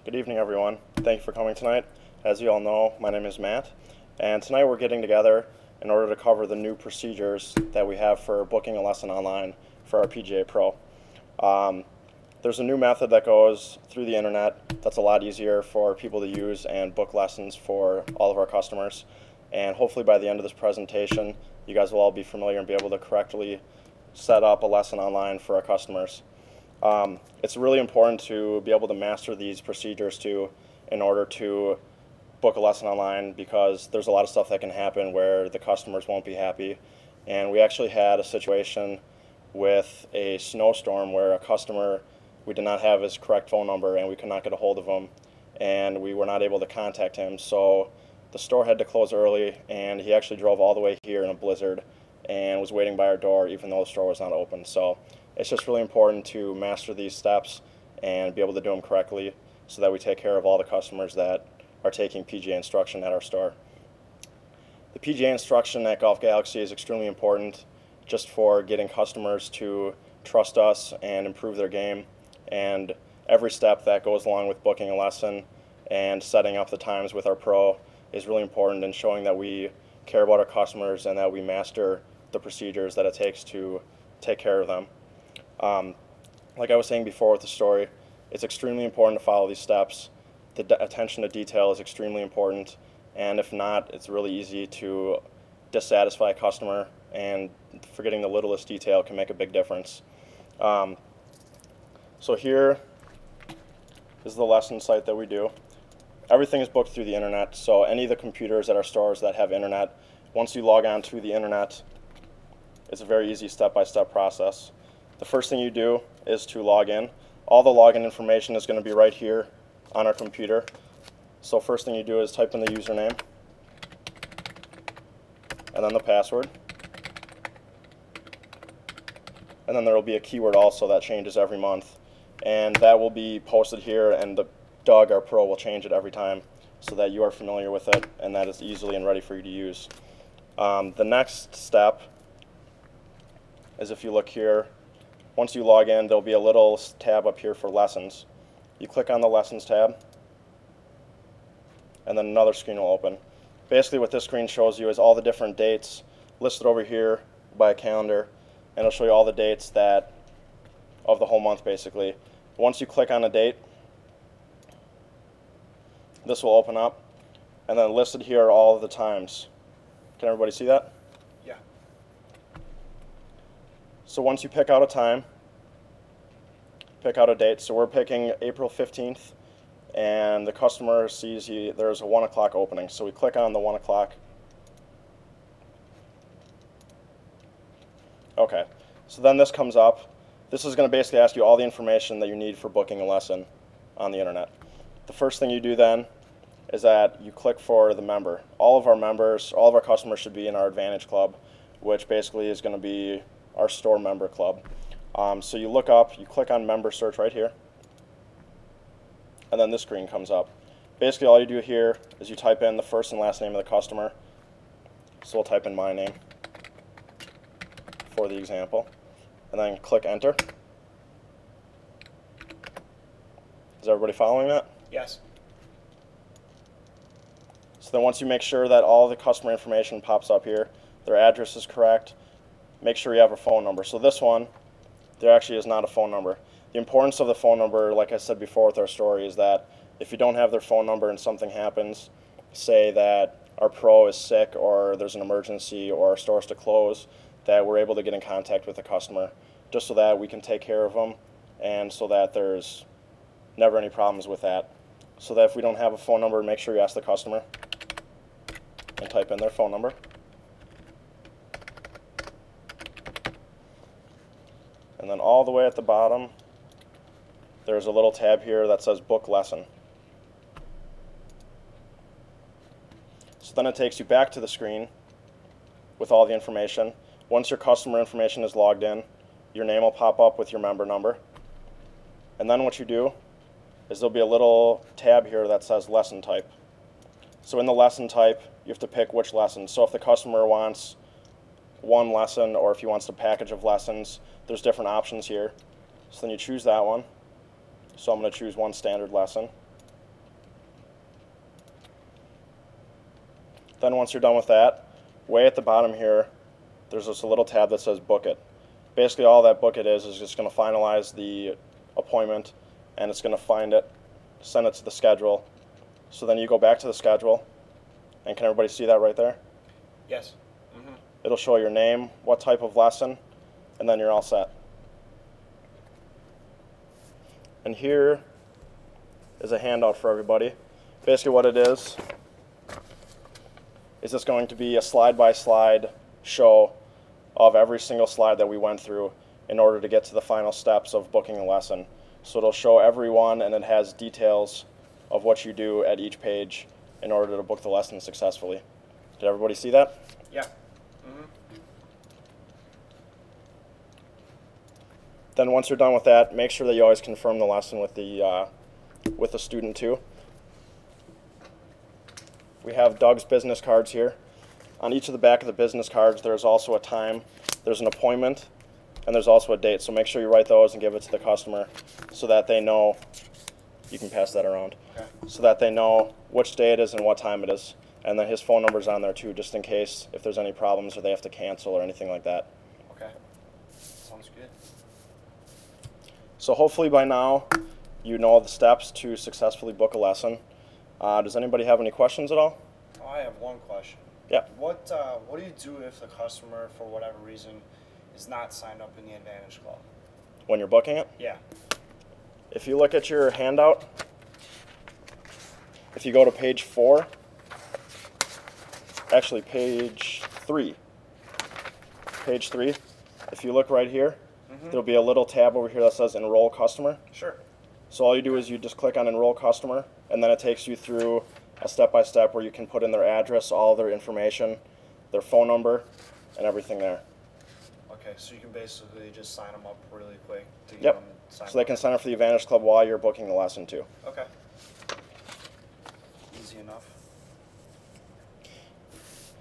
Good evening, everyone. Thank you for coming tonight. As you all know, my name is Matt, and tonight we're getting together in order to cover the new procedures that we have for booking a lesson online for our PGA Pro. There's a new method that goes through the internet that's a lot easier for people to use and book lessons for all of our customers. And hopefully by the end of this presentation, you guys will all be familiar and be able to correctly set up a lesson online for our customers. It's really important to be able to master these procedures too in order to book a lesson online, because there's a lot of stuff that can happen where the customers won't be happy. And we actually had a situation with a snowstorm where a customer, we did not have his correct phone number and we could not get a hold of him, and we were not able to contact him. So the store had to close early, and he actually drove all the way here in a blizzard and was waiting by our door even though the store was not open. So it's just really important to master these steps and be able to do them correctly so that we take care of all the customers that are taking PGA instruction at our store. The PGA instruction at Golf Galaxy is extremely important just for getting customers to trust us and improve their game, and every step that goes along with booking a lesson and setting up the times with our pro is really important in showing that we care about our customers and that we master the procedures that it takes to take care of them. Like I was saying before with the story, it's extremely important to follow these steps. The attention to detail is extremely important, and if not, it's really easy to dissatisfy a customer, and forgetting the littlest detail can make a big difference. So here is the lesson site that we do. Everything is booked through the internet, so any of the computers at our stores that have internet, once you log on to the internet, it's a very easy step-by-step process. The first thing you do is to log in. All the login information is going to be right here on our computer. So first thing you do is type in the username and then the password. And then there will be a keyword also that changes every month, and that will be posted here, and Doug, our pro, will change it every time so that you are familiar with it and that it's easily and ready for you to use. The next step is, if you look here, once you log in, there'll be a little tab up here for lessons. You click on the lessons tab, and then another screen will open. Basically what this screen shows you is all the different dates listed over here by a calendar, and it'll show you all the dates of the whole month basically. Once you click on a date, this will open up, and then listed here are all of the times. Can everybody see that? Yeah. So once you pick out a time, pick out a date. So we're picking April 15th, and the customer sees there's a 1 o'clock opening. So we click on the 1 o'clock. Okay, so then this comes up. This is going to basically ask you all the information that you need for booking a lesson on the internet. The first thing you do then is that you click for the member. All of our members, all of our customers should be in our Advantage Club, which basically is going to be our store member club. So you look up, you click on member search right here, and then this screen comes up. Basically all you do here is you type in the first and last name of the customer. So we'll type in my name for the example, and then click enter. Is everybody following that? Yes. So then once you make sure that all the customer information pops up here, their address is correct, make sure you have a phone number. So this one, there actually is not a phone number. The importance of the phone number, like I said before with our story, is that if you don't have their phone number and something happens, say that our pro is sick or there's an emergency or our store's to close, that we're able to get in contact with the customer just so that we can take care of them, and so that there's never any problems with that. So that if we don't have a phone number, make sure you ask the customer and type in their phone number. And then all the way at the bottom, there's a little tab here that says Book Lesson. So then it takes you back to the screen with all the information. Once your customer information is logged in, your name will pop up with your member number. And then what you do is there'll be a little tab here that says Lesson Type. So in the lesson type, you have to pick which lesson. So if the customer wants one lesson, or if he wants a package of lessons, there's different options here. So then you choose that one. So I'm going to choose one standard lesson. Then once you're done with that, way at the bottom here, there's just a little tab that says Book It. Basically all that Book It is just going to finalize the appointment, and it's going to find it, send it to the schedule. So then you go back to the schedule, and can everybody see that right there? Yes. It'll show your name, what type of lesson, and then you're all set. And here is a handout for everybody. Basically what it is it's going to be a slide-by-slide show of every single slide that we went through in order to get to the final steps of booking a lesson. So it'll show everyone, and it has details of what you do at each page in order to book the lesson successfully. Did everybody see that? Yeah. Then once you're done with that, make sure that you always confirm the lesson with the student too. We have Doug's business cards here. On each of the back of the business cards, there's also a time, there's an appointment, and there's also a date. So make sure you write those and give it to the customer so that they know. You can pass that around. Okay. So that they know which day it is and what time it is. And then his phone number's on there too, just in case if there's any problems or they have to cancel or anything like that. Okay. Sounds good. So hopefully by now you know the steps to successfully book a lesson. Does anybody have any questions at all? Oh, I have one question. Yeah. What do you do if the customer, for whatever reason, is not signed up in the Advantage Club? When you're booking it? Yeah. If you look at your handout, if you go to page 4, actually page 3, if you look right here, there'll be a little tab over here that says Enroll Customer. Sure. So all you do is you just click on Enroll Customer, and then it takes you through a step-by-step where you can put in their address, all their information, their phone number, and everything there. Okay, so you can basically just sign them up really quick to get Yep. them signed So they up. can sign up for the Advantage Club while you're booking the lesson too. Okay. Easy enough.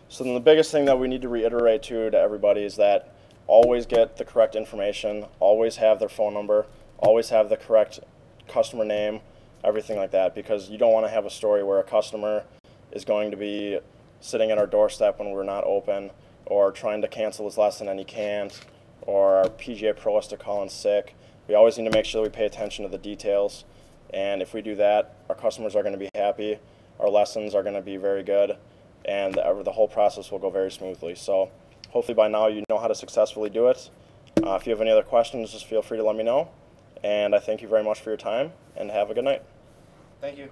So then the biggest thing that we need to reiterate to everybody is that always get the correct information, always have their phone number, always have the correct customer name, everything like that, because you don't want to have a story where a customer is going to be sitting at our doorstep when we're not open, or trying to cancel his lesson and he can't, or our PGA Pro has to call in sick. We always need to make sure that we pay attention to the details, and if we do that, our customers are going to be happy, our lessons are going to be very good, and the whole process will go very smoothly. So hopefully by now you know how to successfully do it. If you have any other questions, just feel free to let me know. And I thank you very much for your time, and have a good night. Thank you.